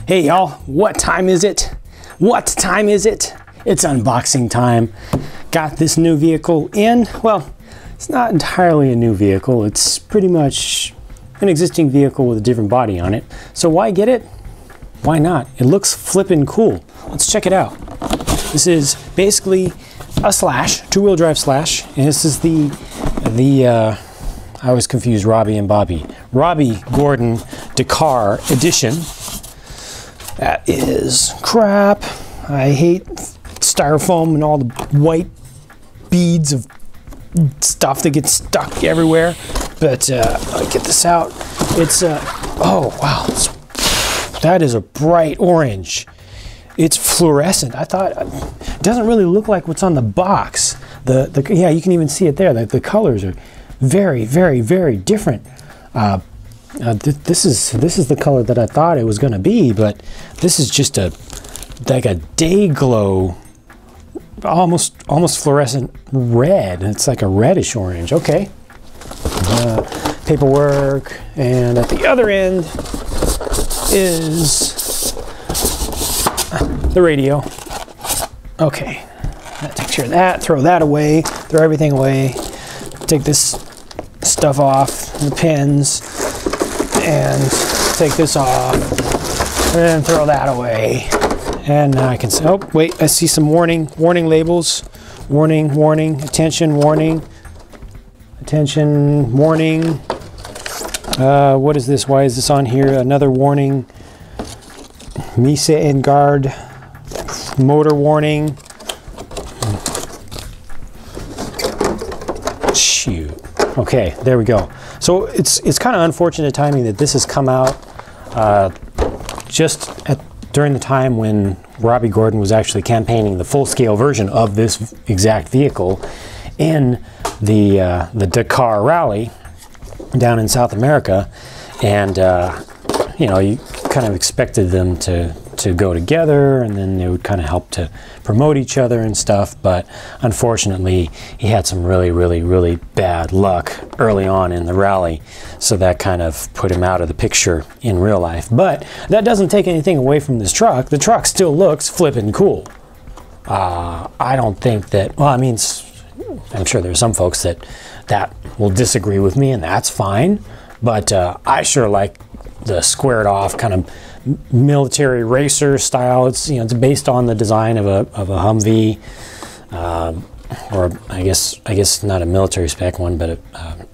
Hey y'all, what time is it? What time is it? It's unboxing time. Got this new vehicle in. Well, it's not entirely a new vehicle. It's pretty much an existing vehicle with a different body on it. So why get it? Why not? It looks flippin' cool. Let's check it out. This is basically a Slash, two-wheel drive Slash. And this is I always confuse Robbie and Bobby. Robbie Gordon Dakar edition. That is crap. I hate styrofoam and all the white beads of stuff that gets stuck everywhere. But I'll get this out. It's oh wow, that is a bright orange. It's fluorescent. I thought it doesn't really look like what's on the box. Yeah, you can even see it there. The colors are very, very, very different. This is the color that I thought it was going to be, but this is just like a day glow, almost fluorescent red. It's like a reddish orange. Okay. Paperwork, and at the other end is the radio. Okay, that takes care of that. Throw that away. Throw everything away. Take this stuff off, the pins, and take this off, and throw that away. And now I can say, oh wait, I see some warning labels. Warning, attention, warning, attention, warning. What is this? Why is this on here? Another warning. Mise en garde. Motor warning. Shoot. Okay, there we go. So it's kind of unfortunate timing that this has come out during the time when Robbie Gordon was actually campaigning the full-scale version of this exact vehicle in the Dakar Rally down in South America, and you know, you kind of expected them to go together, and then they would kind of help to promote each other and stuff. But unfortunately, he had some really bad luck early on in the rally, so that kind of put him out of the picture in real life. But that doesn't take anything away from this truck. The truck still looks flippin' cool. I don't think that, well, I mean, I'm sure there's some folks that will disagree with me, and that's fine. But I sure like the squared off kind of military racer style. It's, you know, it's based on the design of a Humvee, or I guess not a military spec one, but a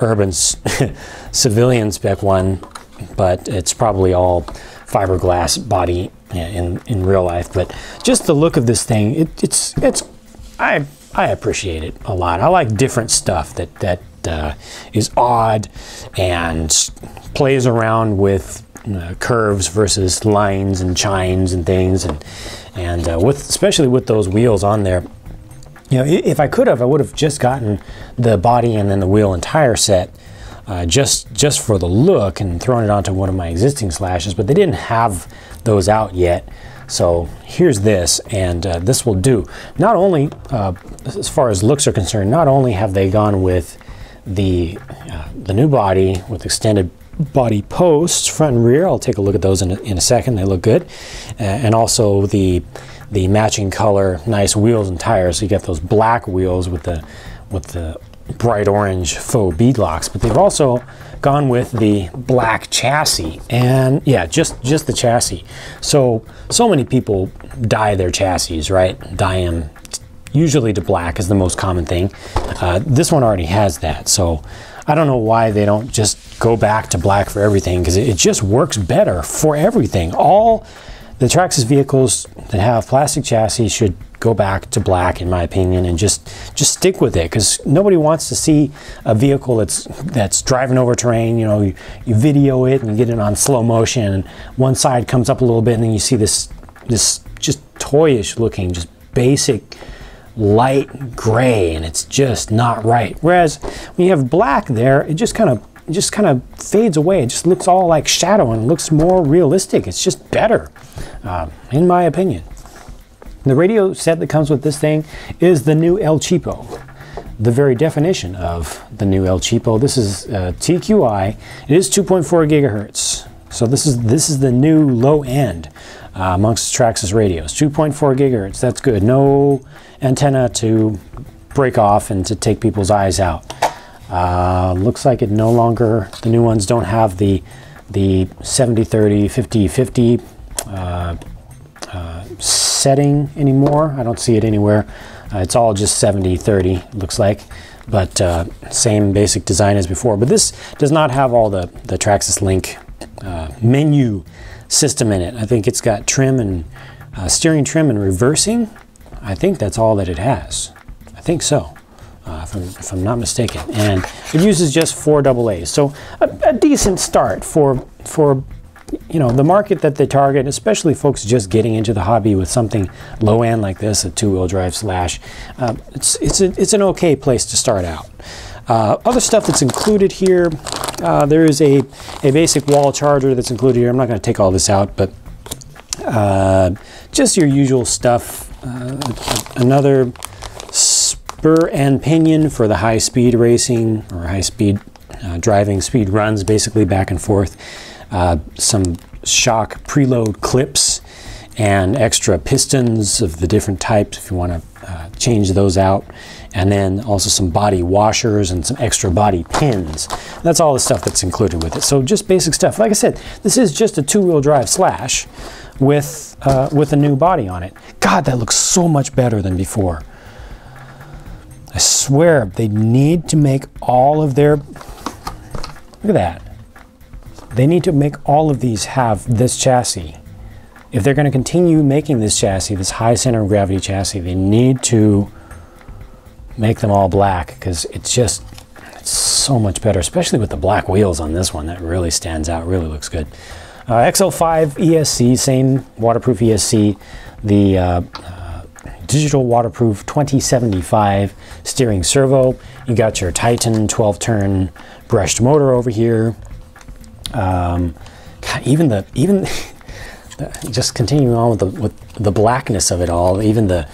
urban civilian spec one. But it's probably all fiberglass body in real life. But just the look of this thing, I appreciate it a lot. I like different stuff that is odd and plays around with curves versus lines and chines and things, and especially with those wheels on there. You know, if I could have, I would have just gotten the body and then the wheel and tire set just for the look and thrown it onto one of my existing Slashes, but they didn't have those out yet. So here's this, and this will do. Not only, as far as looks are concerned, not only have they gone with the new body with extended body posts, front and rear. I'll take a look at those in a second. They look good. And also the matching color, nice wheels and tires. So you got those black wheels with the bright orange faux bead locks. But they've also gone with the black chassis, and yeah, just the chassis. So many people dye their chassis, right? Dye them usually to black is the most common thing. This one already has that, so I don't know why they don't just go back to black for everything, because it just works better for everything. All the Traxxas vehicles that have plastic chassis should go back to black, in my opinion, and just stick with it, because nobody wants to see a vehicle that's driving over terrain. You know, you video it and you get it on slow motion, and one side comes up a little bit, and then you see this just toyish looking, just basic light gray, and it's just not right. Whereas when you have black there, it just kind of fades away. It just looks all like shadow and looks more realistic. It's just better, in my opinion. The radio set that comes with this thing is the new El Cheapo, the very definition of the new El Cheapo. This is TQI. It is 2.4 gigahertz. So this is the new low end amongst Traxxas radios. 2.4 gigahertz, that's good. No antenna to break off and to take people's eyes out. Looks like it no longer, the new ones don't have the 70-30, 50-50 setting anymore. I don't see it anywhere. It's all just 70-30, looks like, but same basic design as before. But this does not have all the Traxxas Link menu system in it. I think it's got trim and steering trim and reversing. I think that's all that it has. I think so, if I'm not mistaken. And it uses just 4 AA's. So a decent start for you know, the market that they target, especially folks just getting into the hobby with something low end like this, a 2-wheel drive slash. It's an okay place to start out. Other stuff that's included here, there is a basic wall charger that's included here. I'm not going to take all this out, but just your usual stuff. Another spur and pinion for the high speed racing or high speed driving, speed runs basically back and forth. Some shock preload clips and extra pistons of the different types if you want to change those out. And then also some body washers and some extra body pins. That's all the stuff that's included with it. So just basic stuff. Like I said, this is just a 2-wheel drive slash with a new body on it. God, that looks so much better than before. I swear, they need to make all of their, look at that. They need to make all of these have this chassis. If they're going to continue making this chassis, this high center of gravity chassis, they need to make them all black, because it's so much better, especially with the black wheels on this one. That really stands out, really looks good. XL5 ESC, same waterproof ESC, the digital waterproof 2075 steering servo. You got your Titan 12-turn brushed motor over here. Even just continuing on with the blackness of it all, even the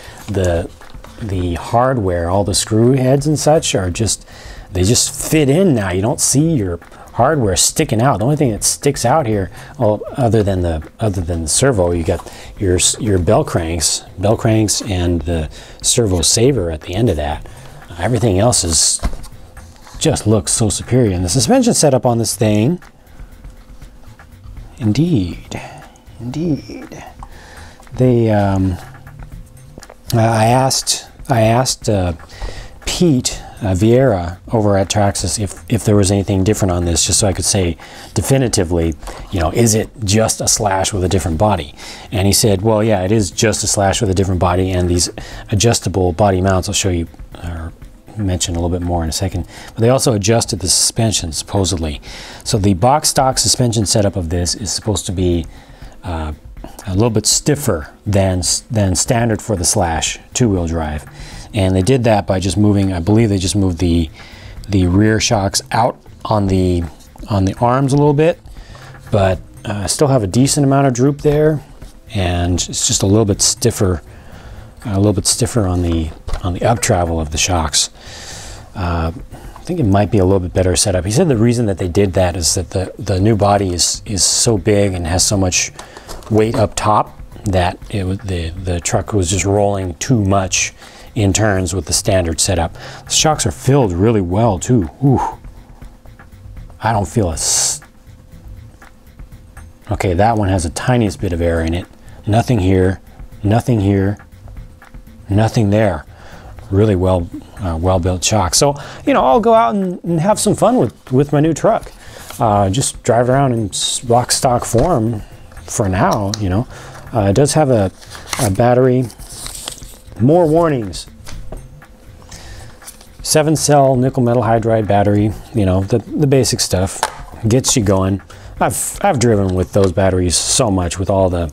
hardware, all the screw heads and such are they just fit in now. You don't see your hardware sticking out. The only thing that sticks out here, well, other than the servo, you got your bell cranks and the servo saver at the end of that. Everything else just looks so superior. And the suspension setup on this thing, indeed. They I asked Pete Vieira over at Traxxas if there was anything different on this, just so I could say definitively, you know, is it just a slash with a different body? And he said, well, yeah, it is just a slash with a different body, and these adjustable body mounts, I'll show you or mention a little bit more in a second, but they also adjusted the suspension supposedly. So the box stock suspension setup of this is supposed to be a little bit stiffer than standard for the slash 2-wheel drive, and they did that by just moving, I believe they just moved the rear shocks out on the arms a little bit, but still have a decent amount of droop there, and it's just a little bit stiffer on the up travel of the shocks. I think it might be a little bit better setup. He said the reason that they did that is that the new body is so big and has so much weight up top that the truck was just rolling too much in turns with the standard setup. The shocks are filled really well too. Ooh. I don't feel okay, that one has the tiniest bit of air in it. Nothing here, nothing here, nothing there. Really well built shocks. So, you know, I'll go out and have some fun with my new truck. Just drive around in box stock form for now, you know. It does have a battery. More warnings. 7-cell nickel metal hydride battery, you know, the basic stuff. Gets you going. I've driven with those batteries so much with all the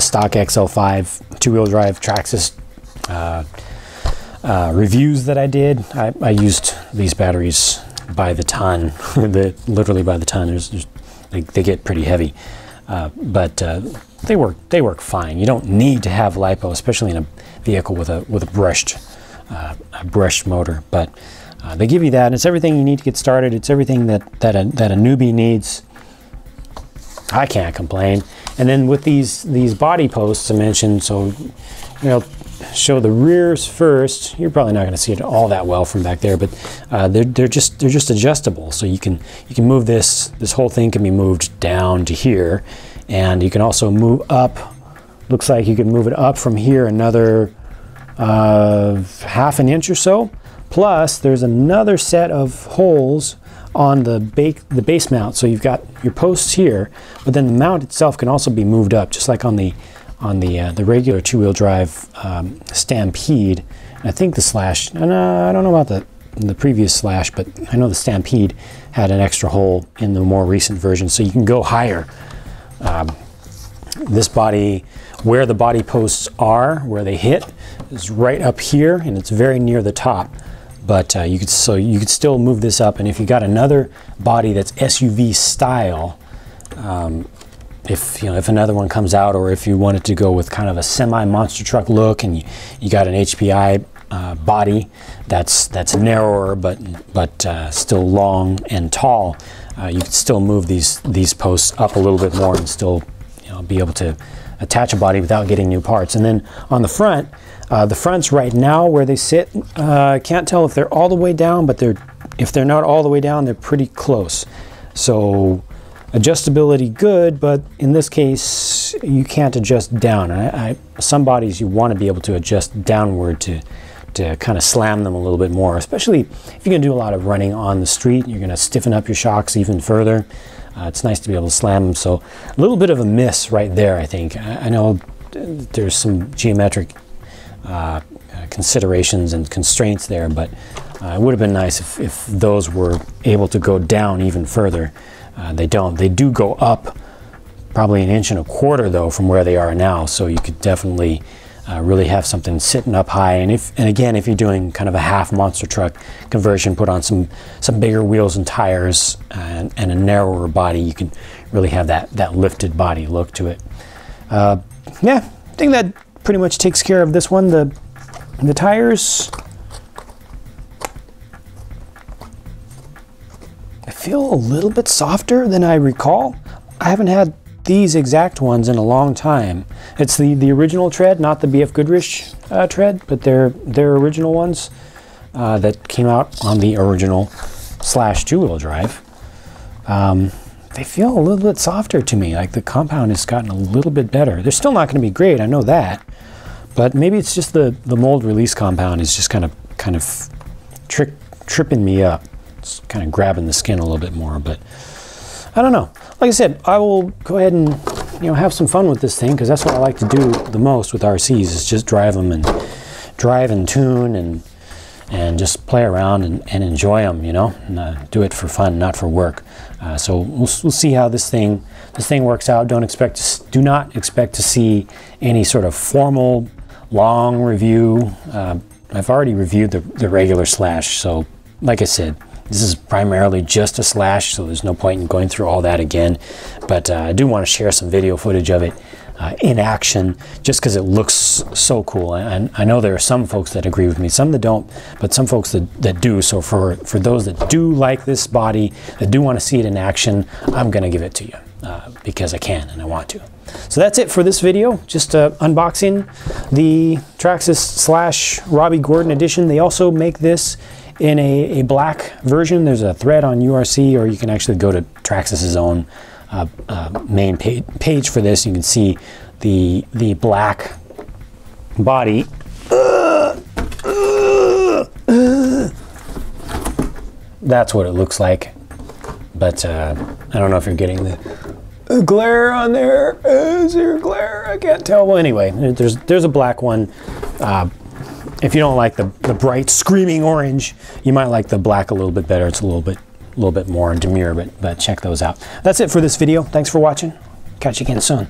stock XL5 2-wheel drive Traxxas reviews that I did. I used these batteries by the ton, literally by the ton. They get pretty heavy, but they work fine. You don't need to have LiPo, especially in a vehicle with a brushed motor. But they give you that, and it's everything you need to get started. It's everything that a newbie needs. I can't complain. And then with these body posts I mentioned, so show the rears first. You're probably not going to see it all that well from back there, but they're just adjustable. So you can move this whole thing can be moved down to here, and you can also move up. Looks like you can move it up from here another half an inch or so. Plus, there's another set of holes on the base mount. So you've got your posts here, but then the mount itself can also be moved up, just like on the regular two-wheel drive Stampede. And I think the Slash, and I don't know about the previous Slash, but I know the Stampede had an extra hole in the more recent version, so you can go higher. This body, where the body posts are, where they hit, is right up here, and it's very near the top. But you could still move this up, and if you got another body that's SUV style, if another one comes out, or if you wanted to go with kind of a semi monster truck look, and you got an HPI body that's narrower but still long and tall, you could still move these posts up a little bit more and still be able to attach a body without getting new parts. And then on the front, the fronts right now where they sit, can't tell if they're all the way down, but if they're not all the way down, they're pretty close. So adjustability good, but in this case you can't adjust down. Some bodies you want to be able to adjust downward to kind of slam them a little bit more, especially if you're going to do a lot of running on the street. You're going to stiffen up your shocks even further. It's nice to be able to slam them. So a little bit of a miss right there, I think. I know there's some geometric considerations and constraints there, but it would have been nice if those were able to go down even further. They don't. They do go up probably 1.25 inches though from where they are now, so you could definitely really have something sitting up high. And again, if you're doing kind of a half monster truck conversion, put on some bigger wheels and tires and a narrower body, you can really have that lifted body look to it. Yeah, I think that pretty much takes care of this one. The tires, I feel a little bit softer than I recall. I haven't had these exact ones in a long time. It's the original tread, not the BF Goodrich tread, but they're original ones that came out on the original Slash two-wheel drive. They feel a little bit softer to me. Like the compound has gotten a little bit better. They're still not going to be great, I know that, but maybe it's just the mold release compound is just kind of tripping me up. It's kind of grabbing the skin a little bit more, but I don't know. Like I said, I will go ahead and have some fun with this thing, because that's what I like to do the most with RCs, is just drive them and tune and just play around and enjoy them, and do it for fun, not for work. So we'll see how this thing works out. Do not expect to see any sort of formal long review. I've already reviewed the regular Slash, so like I said, this is primarily just a Slash, so there's no point in going through all that again. But I do want to share some video footage of it in action, just because it looks so cool. And I know there are some folks that agree with me, some that don't, but some folks that do. So for those that do like this body, that do want to see it in action, I'm going to give it to you because I can and I want to. So that's it for this video, just unboxing the Traxxas Slash Robby Gordon edition. They also make this in a black version. There's a thread on URC, or you can actually go to Traxxas's own main page for this. You can see the black body. That's what it looks like, but I don't know if you're getting the glare on there. Is there glare? I can't tell. Well, anyway, there's a black one. If you don't like the bright screaming orange, you might like the black a little bit better. It's a little bit more demure, but check those out. That's it for this video. Thanks for watching. Catch you again soon.